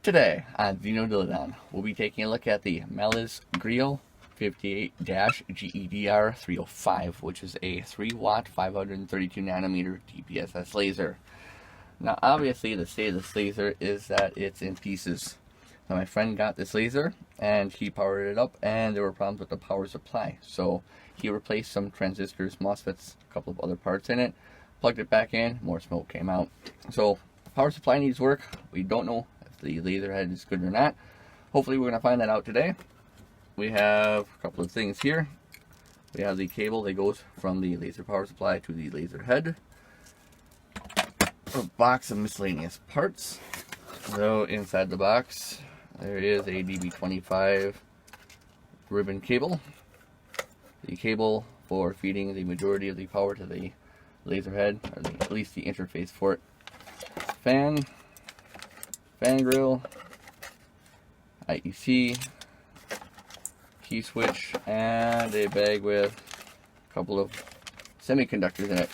Today on we'll be taking a look at the Melles Griot 58-GEDR305, which is a 3-watt 532 nanometer DPSS laser. Now obviously the state of this laser is that it's in pieces. Now my friend got this laser and he powered it up and there were problems with the power supply. So he replaced some transistors, MOSFETs, a couple of other parts in it, plugged it back in, more smoke came out. So the power supply needs work. We don't know if the laser head is good or not. Hopefully we're going to find that out today. We have a couple of things here. We have the cable that goes from the laser power supply to the laser head. A box of miscellaneous parts. So inside the box there is a DB25 ribbon cable. The cable for feeding the majority of the power to the laser head, or at least the interface for it. Fan grill, IEC, key switch, and a bag with a couple of semiconductors in it.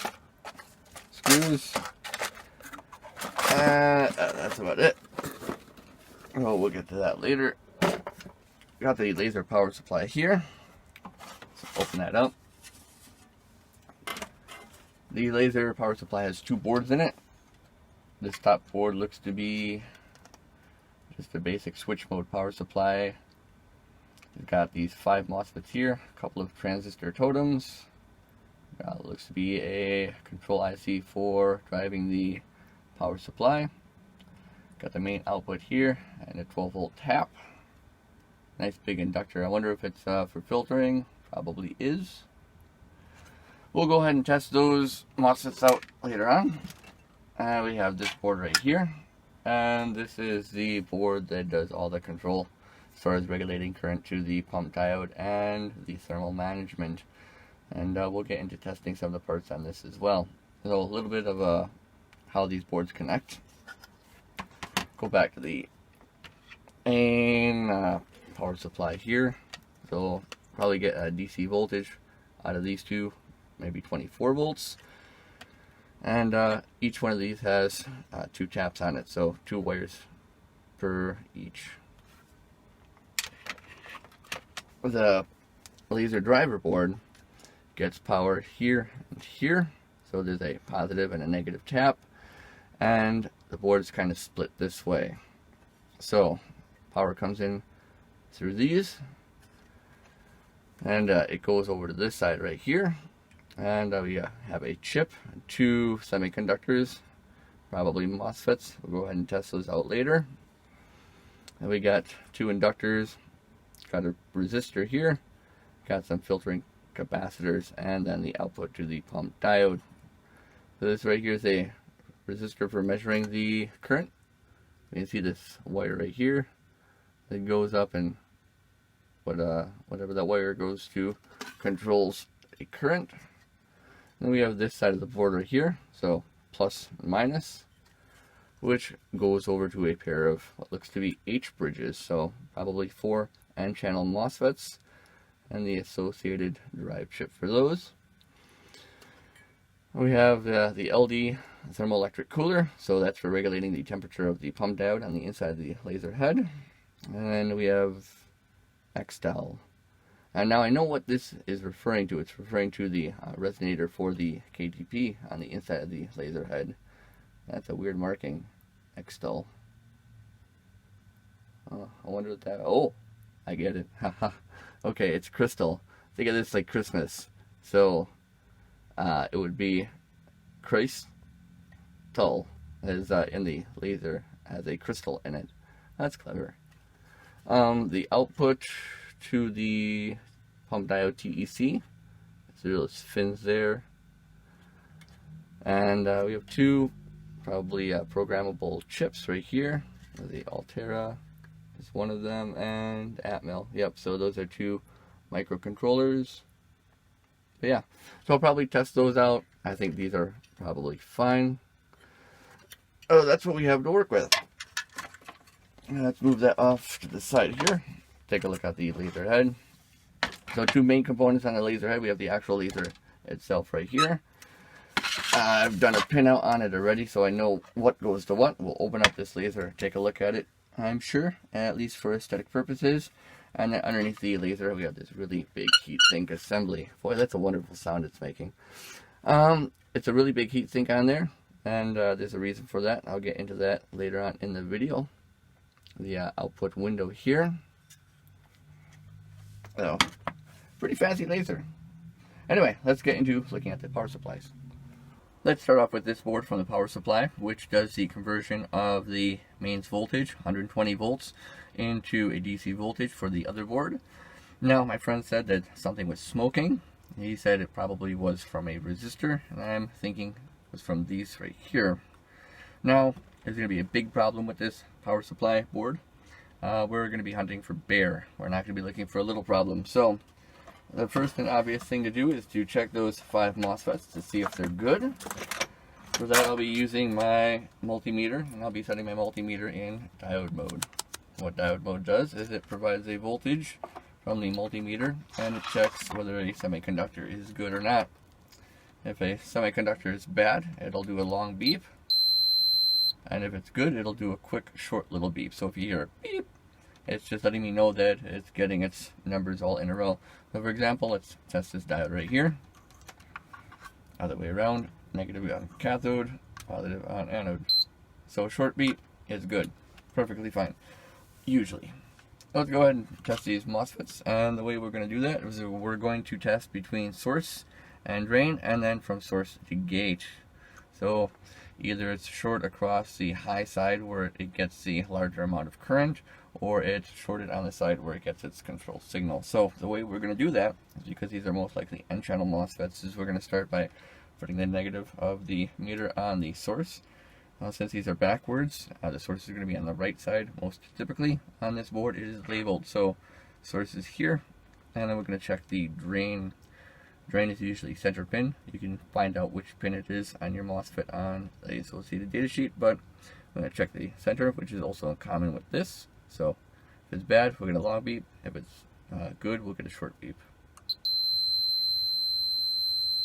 Screws, and that's about it. Oh, we'll get to that later. Got the laser power supply here. So open that up. The laser power supply has two boards in it. This top board looks to be just a basic switch mode power supply. We've got these 5 MOSFETs here, a couple of transistor totems. Looks to be a control IC for driving the power supply. Got the main output here and a 12-volt tap. Nice big inductor. I wonder if it's for filtering. Probably is. We'll go ahead and test those MOSFETs out later on. And we have this board right here. And this is the board that does all the control as far as regulating current to the pump diode and the thermal management. And we'll get into testing some of the parts on this as well. So a little bit of how these boards connect. Go back to the main power supply here. So probably get a DC voltage out of these two, maybe 24 volts. And each one of these has 2 taps on it, so 2 wires per each. The laser driver board gets power here and here, so there's a positive and a negative tap, and the board is kind of split this way. So power comes in through these, and it goes over to this side right here. And we have a chip, 2 semiconductors, probably MOSFETs. We'll go ahead and test those out later. And we got 2 inductors, got a resistor here, got some filtering capacitors, and then the output to the pump diode. So this right here is a resistor for measuring the current. You can see this wire right here. It goes up, and whatever that wire goes to controls a current. Then we have this side of the board right here, so plus and minus, which goes over to a pair of what looks to be H bridges, so probably 4 N-channel MOSFETs, and the associated drive chip for those. We have the LD Thermoelectric Cooler, so that's for regulating the temperature of the pump diode on the inside of the laser head. And then we have XTEL. And now I know what this is referring to. It's referring to the resonator for the KTP on the inside of the laser head. That's a weird marking. XTEL. I wonder what that... Oh, I get it. Okay, it's crystal. Think of this like Christmas. So, it would be crystal, as in the laser, has a crystal in it. That's clever. The output to the pump diode TEC. So those fins there. And we have 2 probably programmable chips right here. The Altera is one of them, and Atmel. Yep, so those are 2 microcontrollers. But yeah, so I'll probably test those out. I think these are probably fine. Oh, that's what we have to work with. And let's move that off to the side here. Take a look at the laser head. So 2 main components on the laser head. We have the actual laser itself right here. I've done a pinout on it already, so I know what goes to what. We'll open up this laser, take a look at it, I'm sure, at least for aesthetic purposes. And then underneath the laser, we have this really big heatsink assembly. Boy, that's a wonderful sound it's making. It's a really big heatsink on there, and there's a reason for that. I'll get into that later on in the video. The output window here. So, pretty fancy laser. Anyway, let's get into looking at the power supplies. Let's start off with this board from the power supply, which does the conversion of the mains voltage, 120 volts, into a DC voltage for the other board. Now, my friend said that something was smoking. He said it probably was from a resistor, and I'm thinking it was from these right here. Now, there's going to be a big problem with this power supply board. We're going to be hunting for bear. We're not going to be looking for a little problem. So, the first and obvious thing to do is to check those 5 MOSFETs to see if they're good. For that, I'll be using my multimeter, and I'll be setting my multimeter in diode mode. What diode mode does is it provides a voltage from the multimeter, and it checks whether a semiconductor is good or not. If a semiconductor is bad, it'll do a long beep, and if it's good, it'll do a quick, short little beep. So if you hear a beep, it's just letting me know that it's getting its numbers all in a row. So for example, let's test this diode right here. Other way around, negative on cathode, positive on anode. So a short beep is good, perfectly fine, usually. Let's go ahead and test these MOSFETs, and the way we're going to do that is we're going to test between source and drain, and then from source to gate. So either it's short across the high side where it gets the larger amount of current, or it's shorted on the side where it gets its control signal. So the way we're going to do that is, because these are most likely N-channel MOSFETs, is we're going to start by putting the negative of the meter on the source. Since these are backwards, the source is going to be on the right side. Most typically on this board it is labeled. So source is here, and then we're going to check the drain. Drain is usually center pin. You can find out which pin it is on your MOSFET on the associated data sheet, but I'm going to check the center, which is also common with this. So if it's bad, we'll get a long beep. If it's good, we'll get a short beep.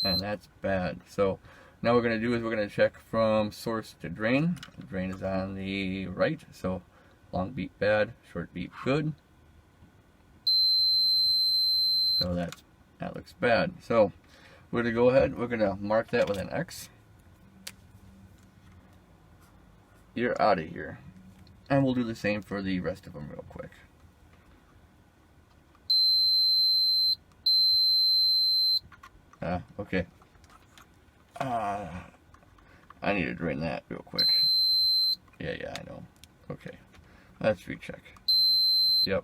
And that's bad. So now what we're going to do is we're going to check from source to drain. The drain is on the right, so long beep bad, short beep good. So that looks bad. So we're going to go ahead, we're going to mark that with an X. You're out of here. And we'll do the same for the rest of them real quick. Okay. I need to drain that real quick. Yeah, I know. Okay. Let's recheck. Yep.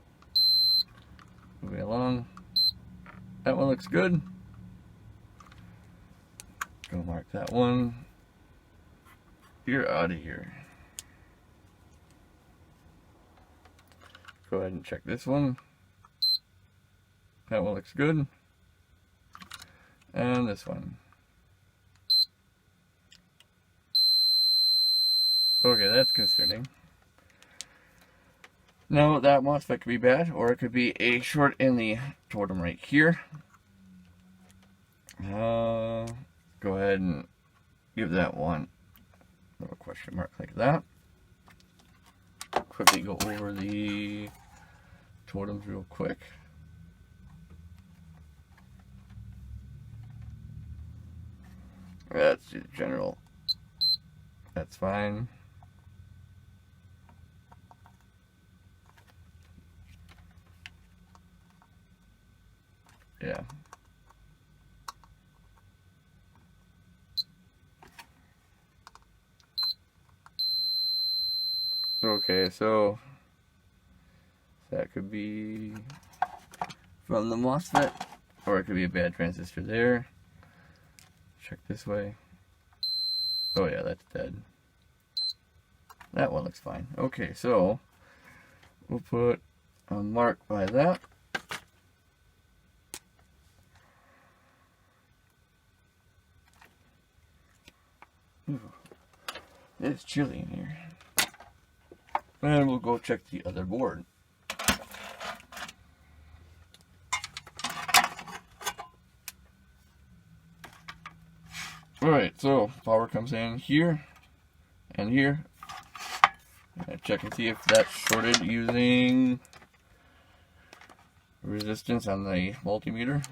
Moving along. That one looks good. Go mark that one. You're out of here. Go ahead and check this one. That one looks good. And this one. Okay, that's concerning. Now that MOSFET could be bad, or it could be a short in the totem right here. Go ahead and give that one a little question mark like that. Quickly go over the totems real quick. That's the general. That's fine. Yeah. Okay, so that could be from the MOSFET, or it could be a bad transistor there. Check this way. Oh yeah, that's dead. That one looks fine. Okay, so we'll put a mark by that. Ooh, it's chilly in here. And we'll go check the other board. Alright, so power comes in here and here. Check and see if that's shorted using resistance on the multimeter.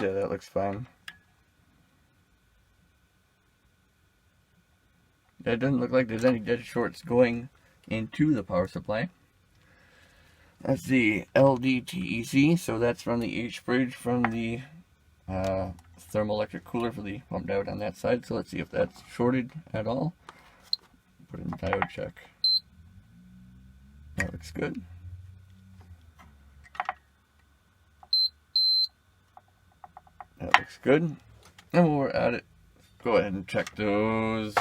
Yeah, that looks fine. It doesn't look like there's any dead shorts going into the power supply. That's the LDTEC, so that's from the H bridge from the thermoelectric cooler for the pump diode on that side. So let's see if that's shorted at all. Put in diode check. That looks good. That looks good. And while we're at it, go ahead and check those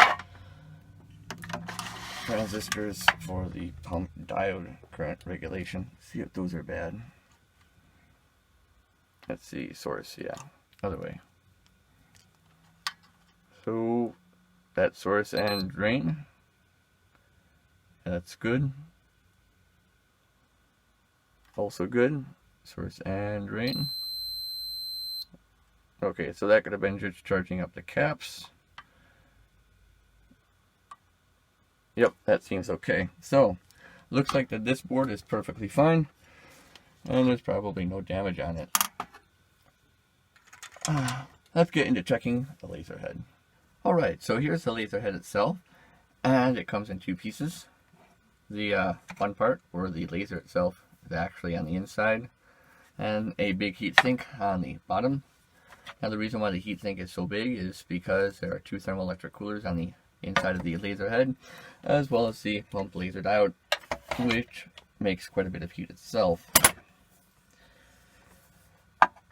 transistors for the pump diode current regulation. See if those are bad. Let's see, source, yeah, other way. So that source and drain, that's good. Also good, source and drain. Okay, so that could have been just charging up the caps. Yep, that seems okay. So, looks like that this board is perfectly fine, and there's probably no damage on it. Let's get into checking the laser head. Alright, so here's the laser head itself, and it comes in two pieces. The one part, where the laser itself is actually on the inside, and a big heatsink on the bottom. Now the reason why the heatsink is so big is because there are two thermoelectric coolers on the inside of the laser head, as well as the pump laser diode, which makes quite a bit of heat itself.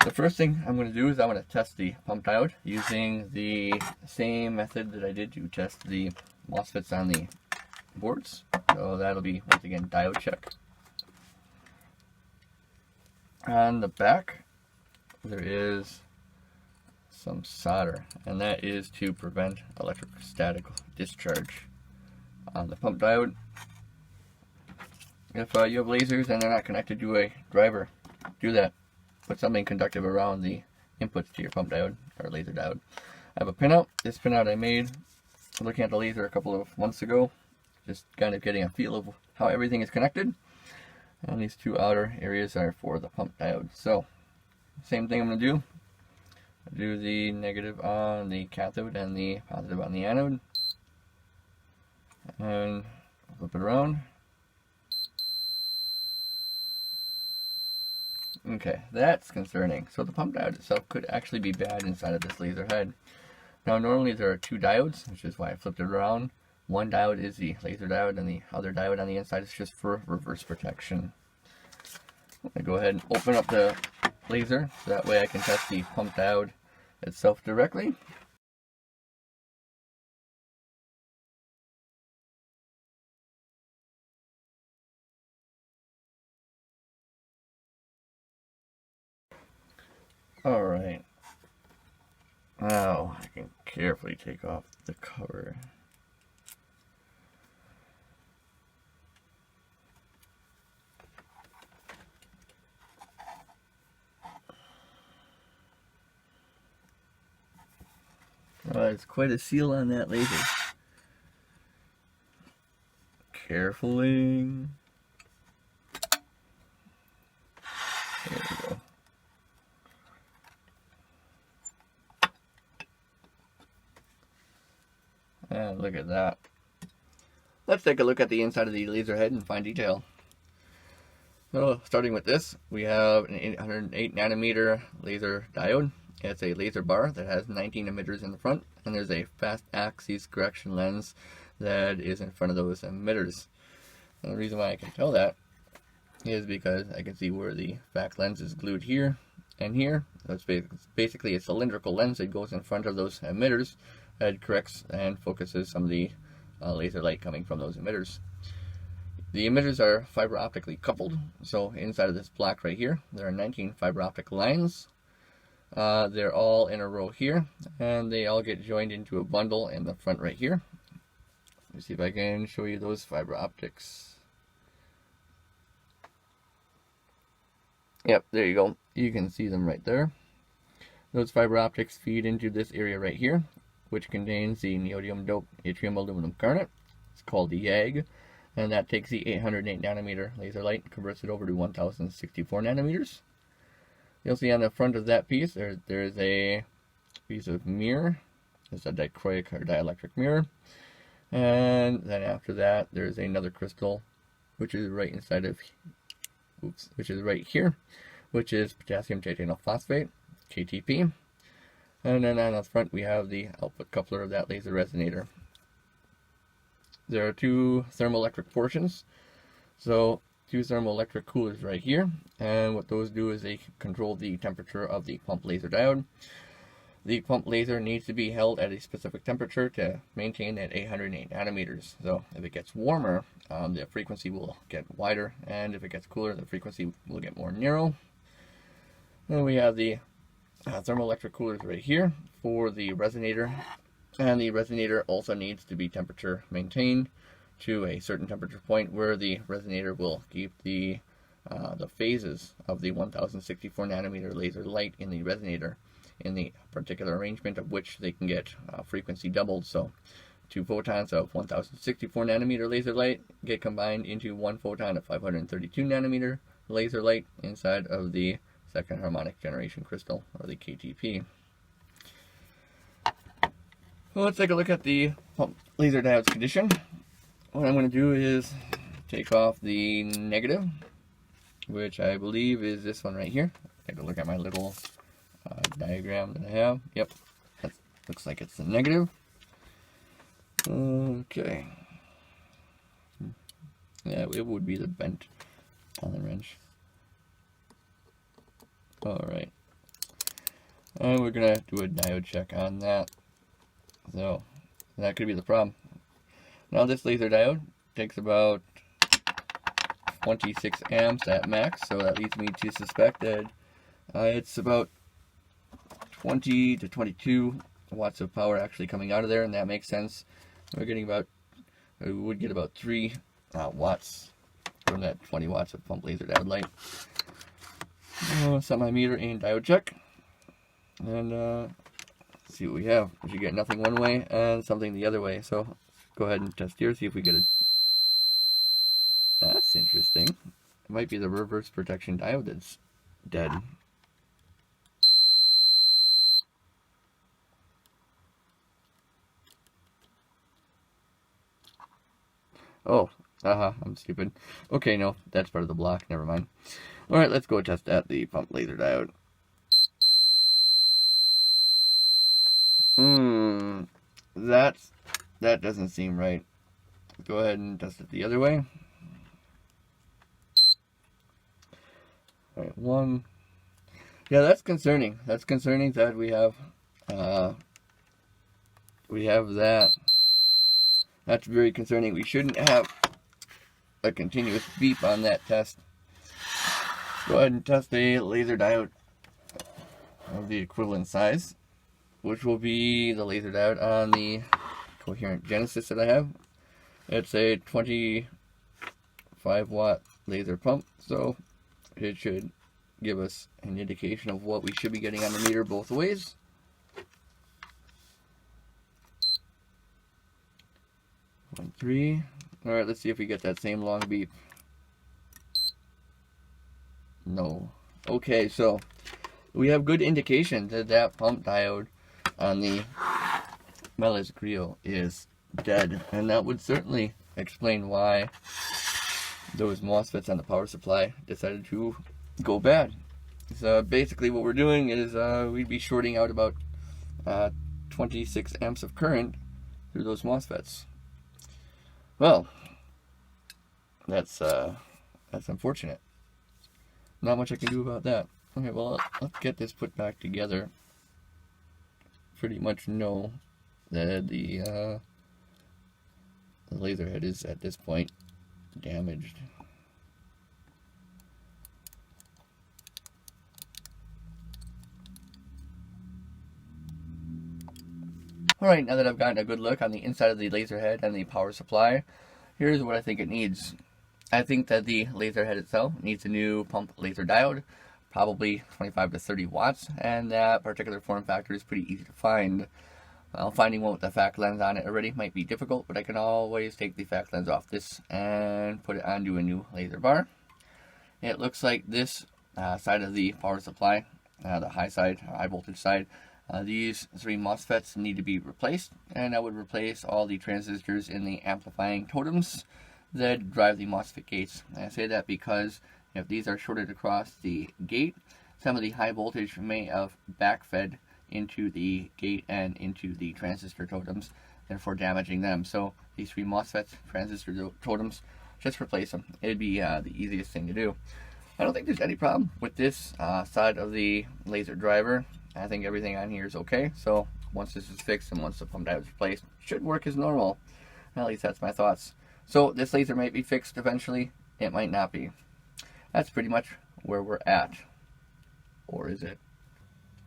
The first thing I'm going to do is I'm going to test the pump diode using the same method that I did to test the MOSFETs on the boards. So that'll be, once again, diode check. On the back, there is some solder, and that is to prevent electrostatic discharge on the pump diode. If you have lasers and they're not connected to a driver, do that. Put something conductive around the inputs to your pump diode or laser diode. I have a pinout. This pinout I made looking at the laser a couple of months ago, just kind of getting a feel of how everything is connected. And these two outer areas are for the pump diode. So, same thing I'm going to do. Do the negative on the cathode and the positive on the anode, and flip it around. Okay, that's concerning. So the pump diode itself could actually be bad inside of this laser head. Now normally there are two diodes, which is why I flipped it around. One diode is the laser diode, and the other diode on the inside is just for reverse protection. I'm going to go ahead and open up the laser, so that way I can test the pump diode itself directly. Alright, now I can carefully take off the cover. It's quite a seal on that laser. Carefully. There we go. And look at that. Let's take a look at the inside of the laser head in fine detail. So, starting with this, we have an 808 nanometer laser diode. It's a laser bar that has 19 emitters in the front, and there's a fast axis correction lens that is in front of those emitters. And the reason why I can tell that is because I can see where the back lens is glued here and here. That's basically a cylindrical lens that goes in front of those emitters that corrects and focuses some of the laser light coming from those emitters. The emitters are fiber optically coupled, so inside of this block right here, there are 19 fiber optic lines. They're all in a row here, and they all get joined into a bundle in the front right here. Let me see if I can show you those fiber optics. Yep, there you go. You can see them right there. Those fiber optics feed into this area right here, which contains the neodymium doped yttrium aluminum garnet. It's called the YAG, and that takes the 808 nanometer laser light and converts it over to 1064 nanometers. You'll see on the front of that piece, there's a piece of mirror. It's a dichroic or dielectric mirror. And then after that, there's another crystal, which is right inside of, which is right here, which is potassium titanyl phosphate, KTP. And then on the front, we have the output coupler of that laser resonator. There are two thermoelectric portions. So two thermoelectric coolers right here, and what those do is they control the temperature of the pump laser diode. The pump laser needs to be held at a specific temperature to maintain that 808 nanometers. So if it gets warmer, the frequency will get wider, and if it gets cooler, the frequency will get more narrow. Then we have the thermoelectric coolers right here for the resonator, and the resonator also needs to be temperature maintained to a certain temperature point where the resonator will keep the phases of the 1064 nanometer laser light in the resonator in the particular arrangement of which they can get frequency doubled. So 2 photons of 1064 nanometer laser light get combined into 1 photon of 532 nanometer laser light inside of the second harmonic generation crystal, or the KTP. Well, let's take a look at the pump laser diode's condition. What I'm going to do is take off the negative, which I believe is this one right here. Take a look at my little diagram that I have. Yep, that looks like it's the negative. Okay. Yeah, it would be the bent Allen wrench. Alright. And we're going to do a diode check on that. So, that could be the problem. Now this laser diode takes about 26 amps at max, so that leads me to suspect that it's about 20 to 22 watts of power actually coming out of there, and that makes sense. We're getting about, we would get about 3 watts from that 20 watts of pump laser diode light. Set my meter in diode check, and let's see what we have. We should get nothing one way and something the other way, so go ahead and test here, see if we get a... That's interesting. It might be the reverse protection diode that's dead. Oh, I'm stupid. Okay, no, that's part of the block, never mind. Alright, let's go test at the pump laser diode. That doesn't seem right. Go ahead and test it the other way. Alright, 1. Yeah, that's concerning. That's concerning that we have that. That's very concerning. We shouldn't have a continuous beep on that test. Go ahead and test a laser diode of the equivalent size, which will be the laser diode on the coherent Genesis that I have. It's a 25 watt laser pump, so it should give us an indication of what we should be getting on the meter both ways. One, 3. Alright, let's see if we get that same long beep. No. Okay, so we have good indication that that pump diode on the Melles Griot is dead, and that would certainly explain why those MOSFETs on the power supply decided to go bad. So basically what we're doing is we'd be shorting out about 26 amps of current through those MOSFETs. Well, that's unfortunate. Not much I can do about that. Okay, well, let's get this put back together. Pretty much know that the laser head is at this point damaged. Alright, now that I've gotten a good look on the inside of the laser head and the power supply, here's what I think it needs. I think that the laser head itself needs a new pump laser diode. probably 25 to 30 watts, and that particular form factor is pretty easy to find. Well, finding one with the FAC lens on it already might be difficult, but I can always take the FAC lens off this and put it onto a new laser bar. It looks like this side of the power supply, the high side, high voltage side, these 3 MOSFETs need to be replaced, and I would replace all the transistors in the amplifying totems that drive the MOSFET gates. And I say that because if these are shorted across the gate, some of the high voltage may have backfed into the gate and into the transistor totems, therefore damaging them. So these 3 MOSFETs, transistor totems, just replace them. It'd be the easiest thing to do. I don't think there's any problem with this side of the laser driver. I think everything on here is okay. So once this is fixed and once the pump diode is replaced, it should work as normal. At least that's my thoughts. So this laser might be fixed eventually. It might not be. That's pretty much where we're at. Or is it?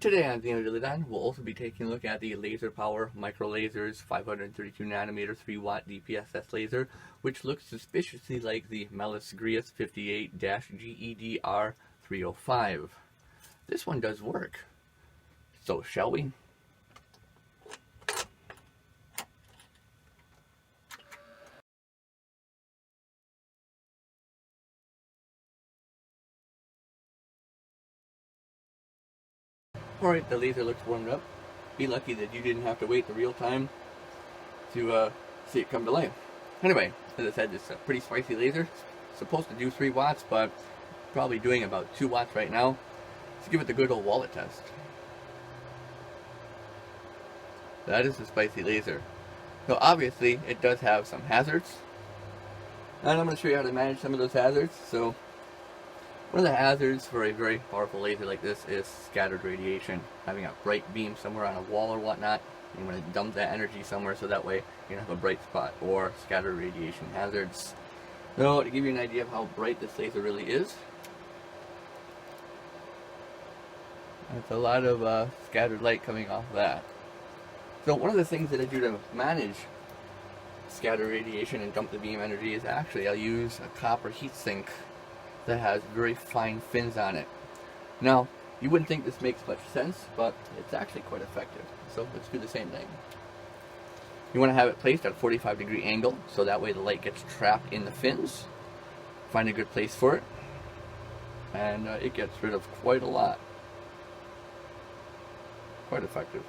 Today on Diode Check, we'll also be taking a look at the Laser Power Micro Lasers 532 nanometer 3 watt DPSS laser, which looks suspiciously like the Melles Griot 58-GEDR305. This one does work. So shall we? Alright, the laser looks warmed up. Be lucky that you didn't have to wait the real time to see it come to life. Anyway, as I said, it's a pretty spicy laser. It's supposed to do 3 watts, but probably doing about 2 watts right now. Let's give it the good old wallet test. That is a spicy laser. So obviously, it does have some hazards. And I'm going to show you how to manage some of those hazards. So one of the hazards for a very powerful laser like this is scattered radiation. Having a bright beam somewhere on a wall or whatnot, you want to dump that energy somewhere so that way you don't have a bright spot or scattered radiation hazards. So to give you an idea of how bright this laser really is, that's a lot of scattered light coming off of that. So one of the things that I do to manage scattered radiation and dump the beam energy is actually I'll use a copper heatsink that has very fine fins on it. Now, you wouldn't think this makes much sense, but it's actually quite effective. So let's do the same thing. You want to have it placed at a 45-degree angle, so that way the light gets trapped in the fins. Find a good place for it, and it gets rid of quite a lot. Quite effective.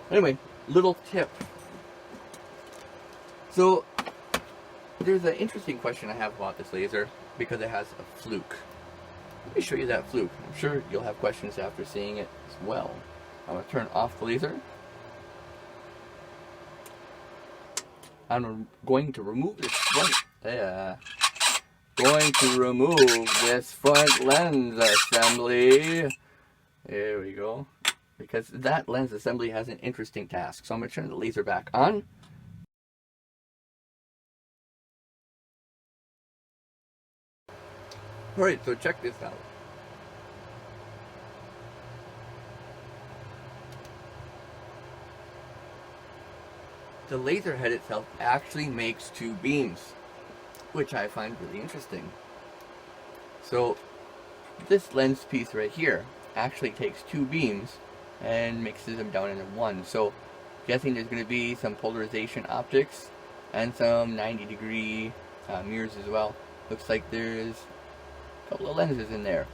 Anyway, little tip. So, there's an interesting question I have about this laser, because it has a fluke. Let me show you that fluke. I'm sure you'll have questions after seeing it as well. I'm going to turn off the laser. I'm going to remove this front. Going to remove this front lens assembly. There we go. Because that lens assembly has an interesting task. So I'm going to turn the laser back on. Alright, so check this out. The laser head itself actually makes 2 beams, which I find really interesting. So this lens piece right here actually takes 2 beams and mixes them down into one. So guessing there's going to be some polarization optics and some 90-degree mirrors as well. Looks like there's a couple of lenses in there.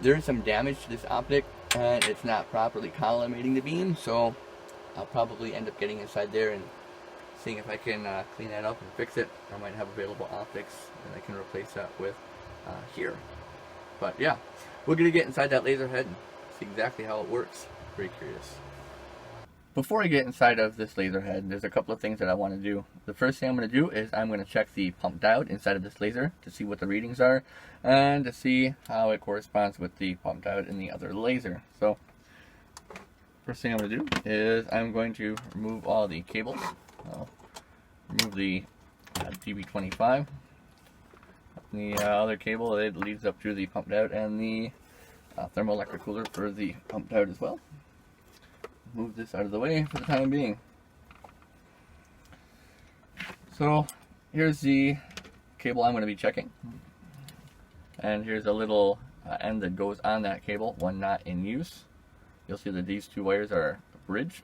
There's some damage to this optic and it's not properly collimating the beam, so I'll probably end up getting inside there and seeing if I can clean that up and fix it. I might have available optics and I can replace that with here. But yeah, we're going to get inside that laser head and see exactly how it works. Very curious. Before I get inside of this laser head, there's a couple of things that I want to do. The first thing I'm going to do is I'm going to check the pump diode inside of this laser to see what the readings are and to see how it corresponds with the pump diode in the other laser. So first thing I'm going to do is I'm going to remove all the cables. I'll remove the DB25. The other cable, it leads up to the pump diode and the thermoelectric cooler for the pump diode as well. Move this out of the way for the time being. So here's the cable I'm going to be checking. And here's a little end that goes on that cable when not in use. You'll see that these two wires are bridged,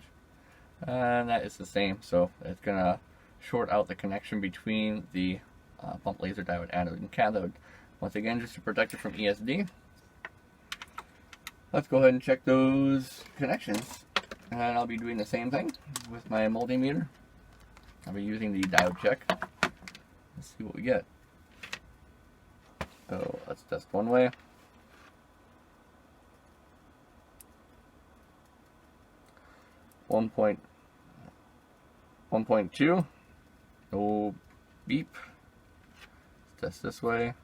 and that is the same, so it's going to short out the connection between the pump laser diode anode and cathode. Once again, just to protect it from ESD. Let's go ahead and check those connections, and I'll be doing the same thing with my multimeter. I'll be using the Diode Check. Let's see what we get. So let's test one way. One point 1.2. No beep. Let's test this way.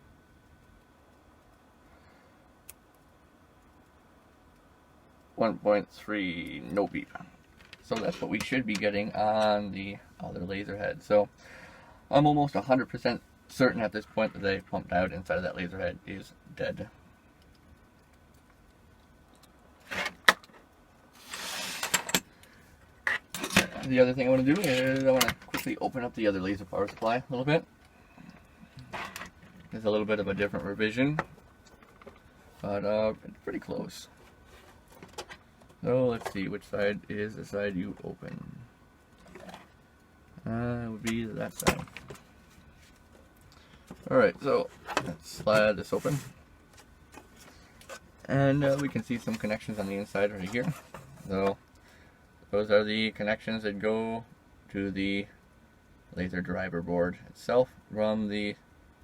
1.3, no beep. So that's what we should be getting on the other laser head. So I'm almost 100% certain at this point that the pump diode inside of that laser head is dead. The other thing I want to do is I want to quickly open up the other laser power supply a little bit. There's a little bit of a different revision, but it's pretty close. So let's see, which side is the side you open? It would be that side. Alright, so let's slide this open. And we can see some connections on the inside right here. So those are the connections that go to the laser driver board itself from the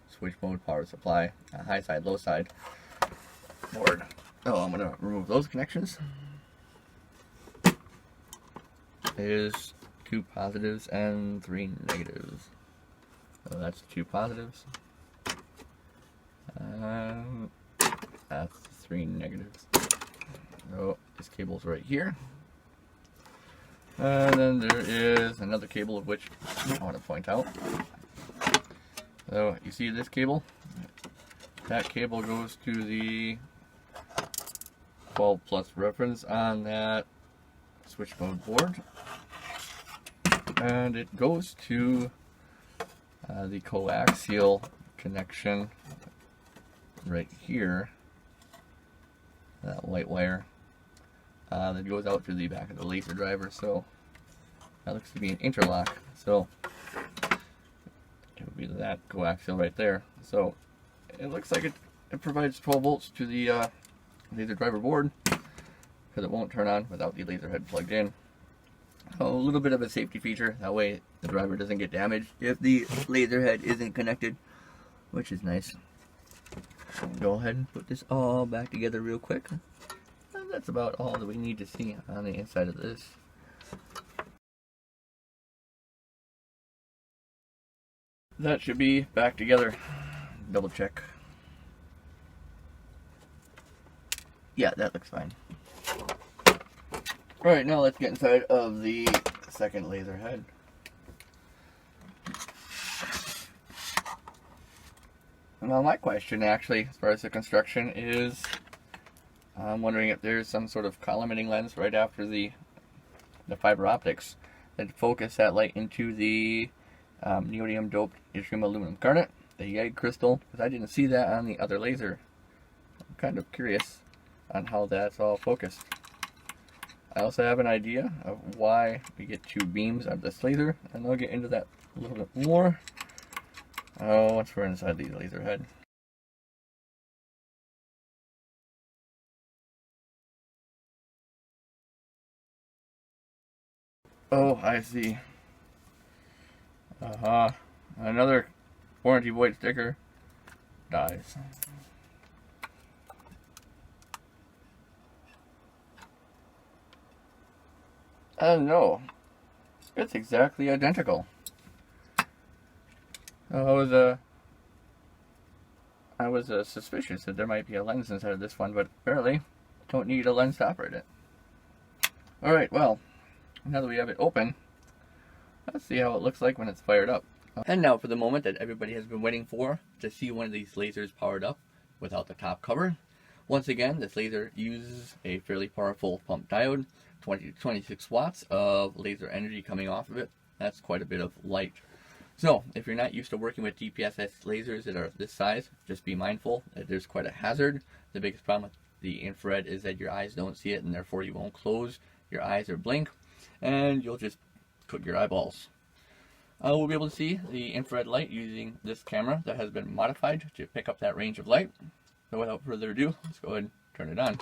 switch mode power supply, high side, low side board. So I'm going to remove those connections. There's 2 positives and 3 negatives. So that's 2 positives. That's 3 negatives. So this cable's right here. And then there is another cable of which I want to point out. So you see this cable? That cable goes to the 12 plus reference on that switch mode board. And it goes to the coaxial connection right here, that white wire that goes out to the back of the laser driver. So that looks to be an interlock, so it would be that coaxial right there. So it looks like it provides 12 volts to the laser driver board, because it won't turn on without the laser head plugged in. So a little bit of a safety feature, that way the driver doesn't get damaged if the laser head isn't connected, which is nice. Go ahead and put this all back together real quick. And that's about all that we need to see on the inside of this. That should be back together. Double check. Yeah, that looks fine. Alright, now let's get inside of the second laser head. Now my question actually, as far as the construction, is I'm wondering if there's some sort of collimating lens right after the fiber optics that focus that light into the neodymium doped yttrium aluminum garnet, the YEG crystal, because I didn't see that on the other laser. I'm kind of curious on how that's all focused. I also have an idea of why we get 2 beams out of this laser, and I'll get into that a little bit more once we're inside the laser head. Oh, I see. Another warranty void sticker dies. No, it's exactly identical. I was suspicious that there might be a lens inside of this one, but apparently don't need a lens to operate it. Alright, well, now that we have it open, let's see how it looks like when it's fired up. And now for the moment that everybody has been waiting for, to see one of these lasers powered up without the top cover. Once again, this laser uses a fairly powerful pump diode, 20 to 26 watts of laser energy coming off of it. That's quite a bit of light. So, if you're not used to working with DPSS lasers that are this size, just be mindful that there's quite a hazard. The biggest problem with the infrared is that your eyes don't see it, and therefore you won't close your eyes or blink, and you'll just cook your eyeballs. We'll be able to see the infrared light using this camera that has been modified to pick up that range of light. So without further ado, let's go ahead and turn it on.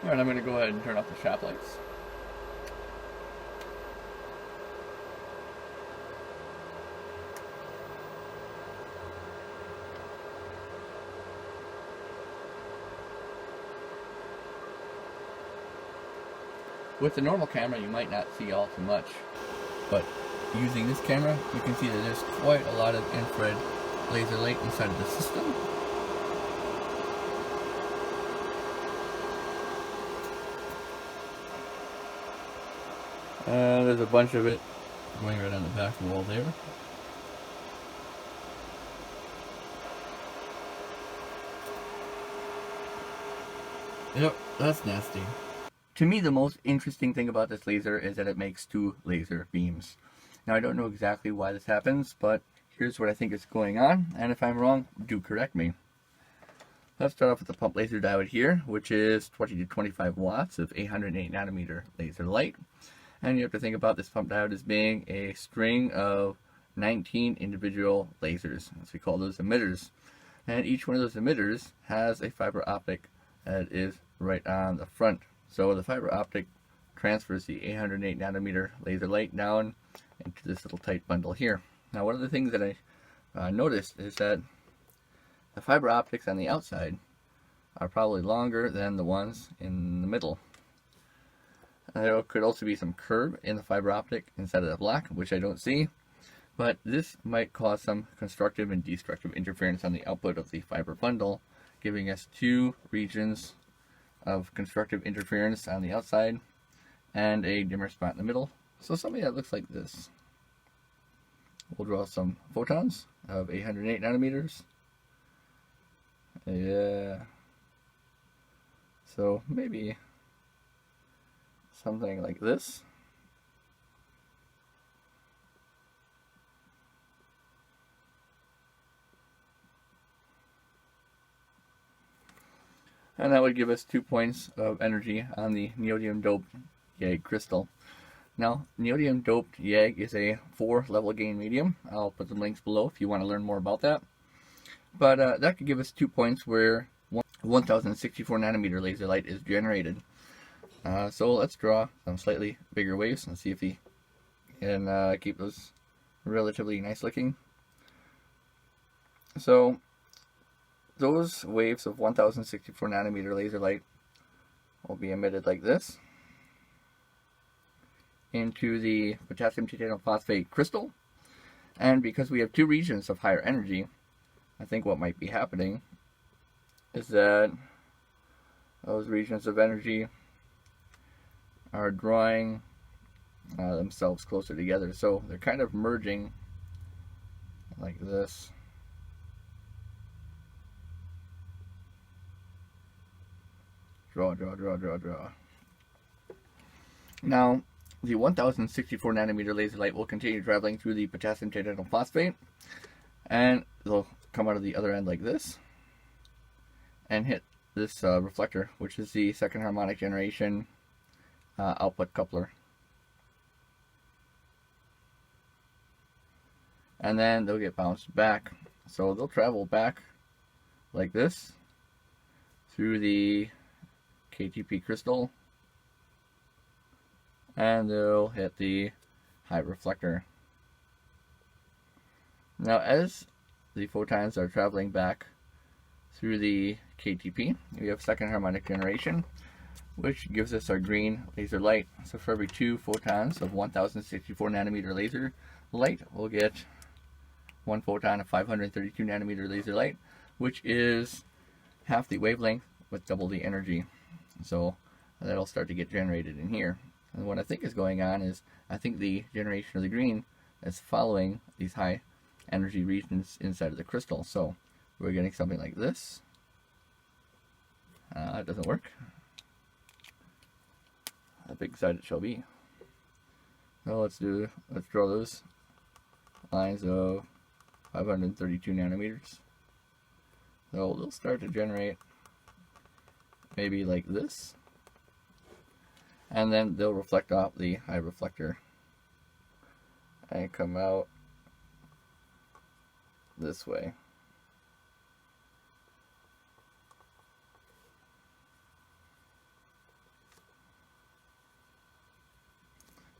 Alright, I'm going to go ahead and turn off the shop lights. With the normal camera, you might not see all too much, but using this camera, you can see that there's quite a lot of infrared laser light inside of the system. There's a bunch of it going right on the back wall there. Yep, that's nasty. To me, the most interesting thing about this laser is that it makes two laser beams. Now, I don't know exactly why this happens, but here's what I think is going on, and if I'm wrong, do correct me. Let's start off with the pump laser diode here, which is 20 to 25 watts of 808 nanometer laser light. And you have to think about this pump diode as being a string of 19 individual lasers, as we call those emitters. And each one of those emitters has a fiber optic that is right on the front. So the fiber optic transfers the 808 nanometer laser light down into this little tight bundle here. Now, one of the things that I noticed is that the fiber optics on the outside are probably longer than the ones in the middle. There could also be some curve in the fiber optic inside of the block, which I don't see, but this might cause some constructive and destructive interference on the output of the fiber bundle, giving us two regions of constructive interference on the outside and a dimmer spot in the middle. So something that looks like this. We'll draw some photons of 808 nanometers. Yeah. So maybe something like this. And that would give us 2 points of energy on the neodymium doped YAG crystal. Now, neodymium doped YAG is a 4-level gain medium. I'll put the links below if you want to learn more about that. But that could give us 2 points where 1064 nanometer laser light is generated. So let's draw some slightly bigger waves and see if we can keep those relatively nice looking. So those waves of 1064 nanometer laser light will be emitted like this into the potassium titanium phosphate crystal. And because we have two regions of higher energy, I think what might be happening is that those regions of energy are drawing themselves closer together. So they're kind of merging like this. Draw, draw, draw, draw, draw. Now, the 1064 nanometer laser light will continue traveling through the potassium titanium phosphate, and they'll come out of the other end like this and hit this reflector, which is the second harmonic generation output coupler. And then they'll get bounced back. So they'll travel back like this through the KTP crystal, and they'll hit the high reflector. Now, as the photons are traveling back through the KTP. We have second harmonic generation, which gives us our green laser light. So for every 2 photons of 1064 nanometer laser light, we'll get 1 photon of 532 nanometer laser light, which is half the wavelength with double the energy. So that'll start to get generated in here. And what I think is going on is, I think the generation of the green is following these high energy regions inside of the crystal. So we're getting something like this. It doesn't work. How big side it shall be. So let's draw those lines of 532 nanometers. So they'll start to generate maybe like this, and then they'll reflect off the high reflector and come out this way.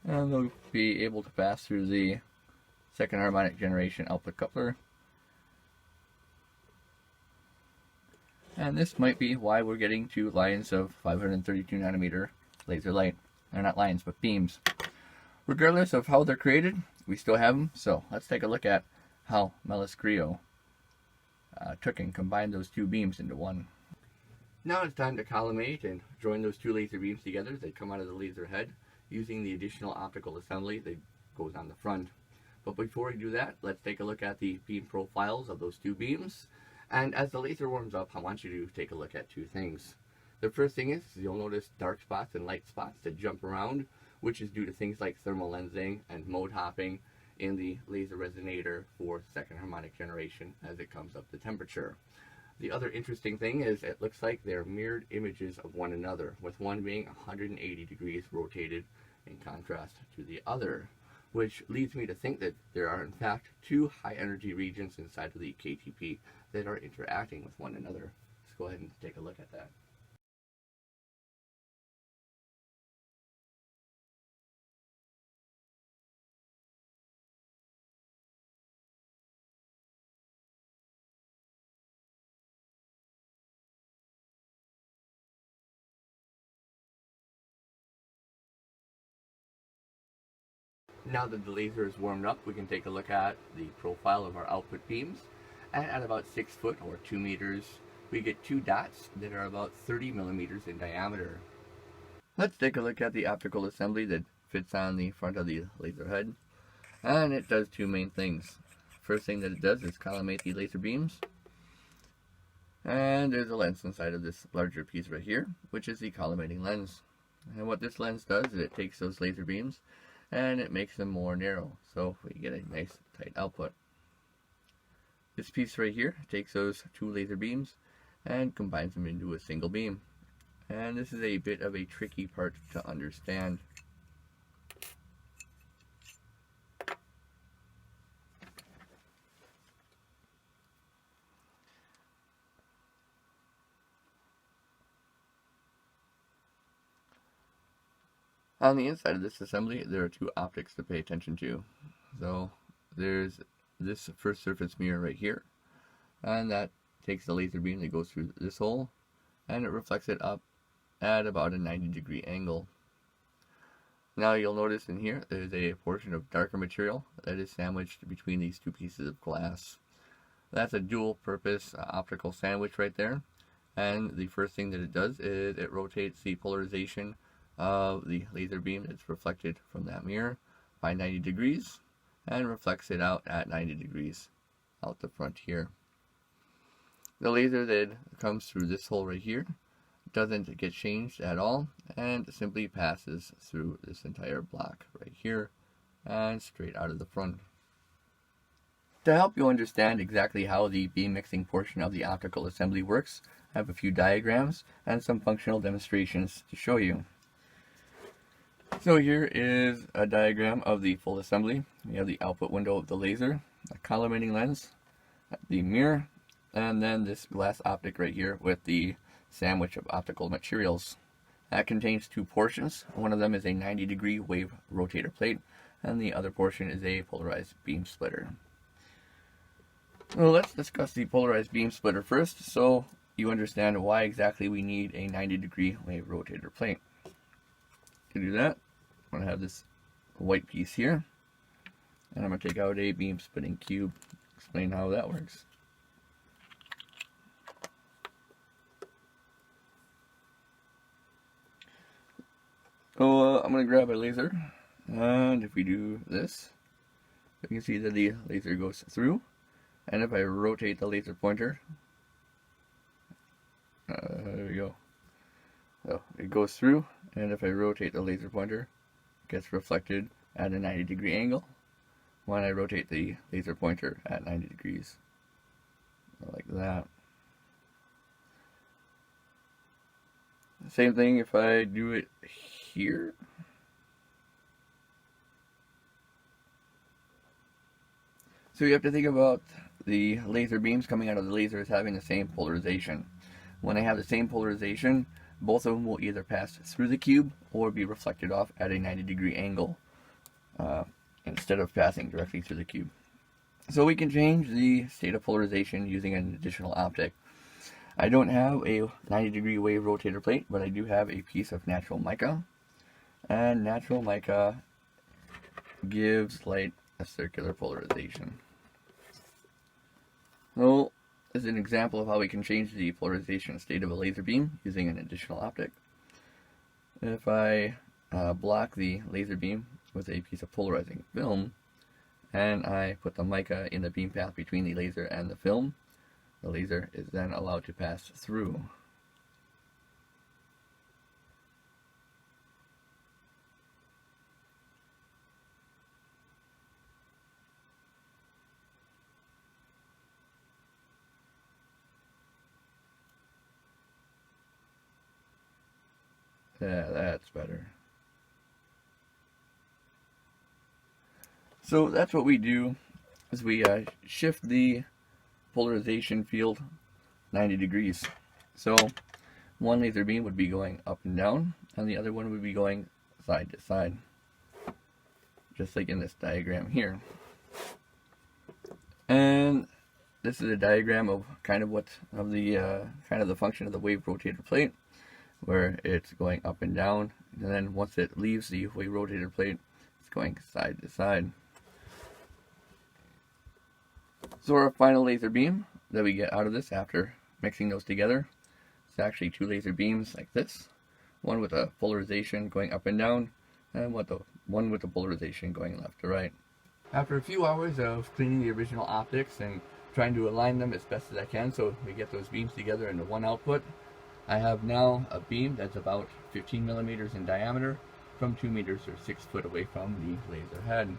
And they'll be able to pass through the second harmonic generation output coupler. And this might be why we're getting 2 lines of 532 nanometer laser light. They're not lines, but beams. Regardless of how they're created, we still have them. So let's take a look at how Melles Griot took and combined those 2 beams into one. Now it's time to collimate and join those 2 laser beams together. They come out of the laser head using the additional optical assembly that goes on the front. But before we do that, let's take a look at the beam profiles of those 2 beams. And as the laser warms up, I want you to take a look at 2 things. The first thing is you'll notice dark spots and light spots that jump around, which is due to things like thermal lensing and mode hopping in the laser resonator for second harmonic generation as it comes up to temperature. The other interesting thing is it looks like they're mirrored images of one another, with one being 180 degrees rotated in contrast to the other, which leads me to think that there are in fact 2 high energy regions inside of the KTP that are interacting with one another. Let's go ahead and take a look at that. Now that the laser is warmed up, we can take a look at the profile of our output beams. And at about 6 foot or 2 meters, we get 2 dots that are about 30 millimeters in diameter. Let's take a look at the optical assembly that fits on the front of the laser head. And it does 2 main things. First thing that it does is collimate the laser beams. And there's a lens inside of this larger piece right here, which is the collimating lens. And what this lens does is it takes those laser beams and it makes them more narrow, so we get a nice tight output. This piece right here takes those 2 laser beams and combines them into a single beam. And this is a bit of a tricky part to understand. On the inside of this assembly, there are 2 optics to pay attention to. So there's this first surface mirror right here, and that takes the laser beam that goes through this hole, and it reflects it up at about a 90-degree angle. Now you'll notice in here, there's a portion of darker material that is sandwiched between these 2 pieces of glass. That's a dual-purpose optical sandwich right there, and the first thing that it does is it rotates the polarization of the laser beam that's reflected from that mirror by 90 degrees and reflects it out at 90 degrees out the front here. The laser that comes through this hole right here doesn't get changed at all and simply passes through this entire block right here and straight out of the front. To help you understand exactly how the beam mixing portion of the optical assembly works, I have a few diagrams and some functional demonstrations to show you. So here is a diagram of the full assembly. We have the output window of the laser, a collimating lens, the mirror, and then this glass optic right here with the sandwich of optical materials. That contains 2 portions. One of them is a 90-degree wave rotator plate, and the other portion is a polarized beam splitter. Well, let's discuss the polarized beam splitter first, so you understand why exactly we need a 90-degree wave rotator plate. To do that, I'm going to have this white piece here, and I'm going to take out a beam splitting cube, explain how that works. So I'm going to grab a laser, and if we do this, you can see that the laser goes through, and if I rotate the laser pointer, there we go. So it goes through, and if I rotate the laser pointer, it gets reflected at a 90-degree angle when I rotate the laser pointer at 90 degrees, like that. Same thing if I do it here. So you have to think about the laser beams coming out of the lasers having the same polarization. When they have the same polarization, both of them will either pass through the cube or be reflected off at a 90-degree angle instead of passing directly through the cube. So we can change the state of polarization using an additional optic. I don't have a 90-degree wave rotator plate, but I do have a piece of natural mica. And natural mica gives light a circular polarization. So, this is an example of how we can change the polarization state of a laser beam using an additional optic. If I block the laser beam with a piece of polarizing film, and I put the mica in the beam path between the laser and the film, the laser is then allowed to pass through. Yeah, that's better. So that's what we do, is we shift the polarization field 90 degrees. So one laser beam would be going up and down, and the other one would be going side to side, just like in this diagram here. And this is a diagram of kind of the function of the wave rotator plate, where it's going up and down, and then once it leaves the wave rotator plate, it's going side to side. So our final laser beam that we get out of this after mixing those together, it's actually two laser beams like this, one with a polarization going up and down, and one with the polarization going left to right. After a few hours of cleaning the original optics and trying to align them as best as I can so we get those beams together into one output, I have now a beam that's about 15 millimeters in diameter from 2 meters or 6 foot away from the laser head.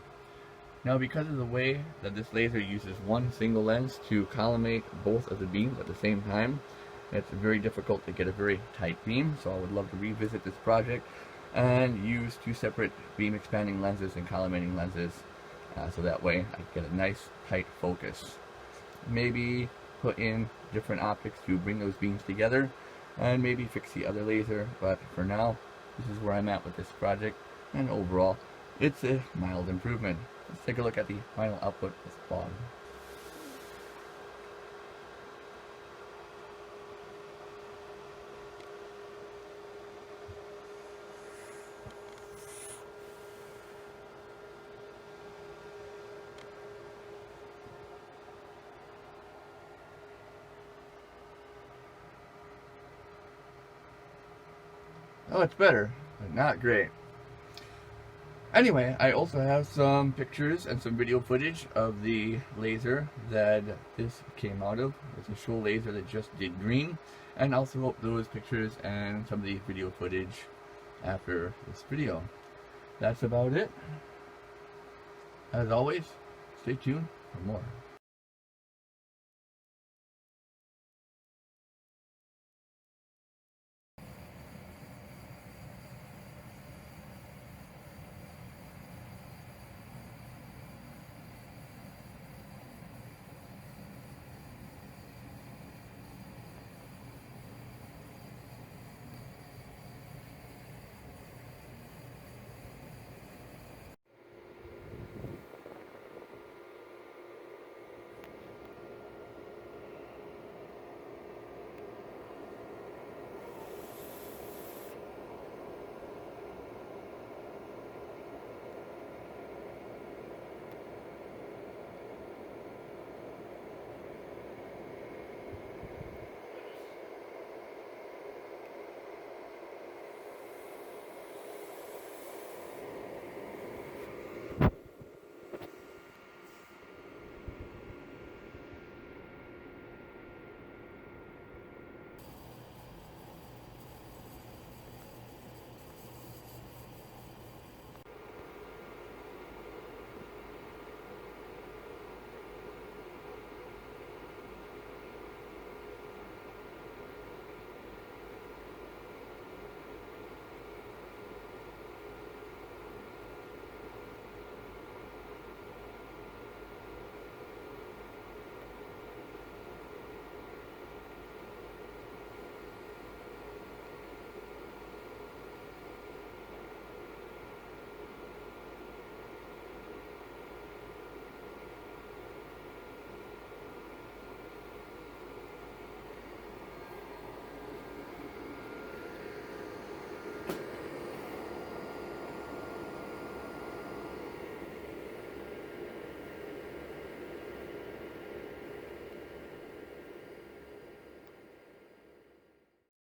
Now, because of the way that this laser uses one single lens to collimate both of the beams at the same time, it's very difficult to get a very tight beam, so I would love to revisit this project and use two separate beam expanding lenses and collimating lenses so that way I get a nice tight focus. Maybe put in different optics to bring those beams together, and maybe fix the other laser, but for now, this is where I'm at with this project, and overall, it's a mild improvement. Let's take a look at the final output of this bottom. Oh, it's better, but not great. Anyway, I also have some pictures and some video footage of the laser that this came out of. It's a show laser that just did green, and I'll throw up those pictures and some of the video footage after this video. That's about it. As always, stay tuned for more.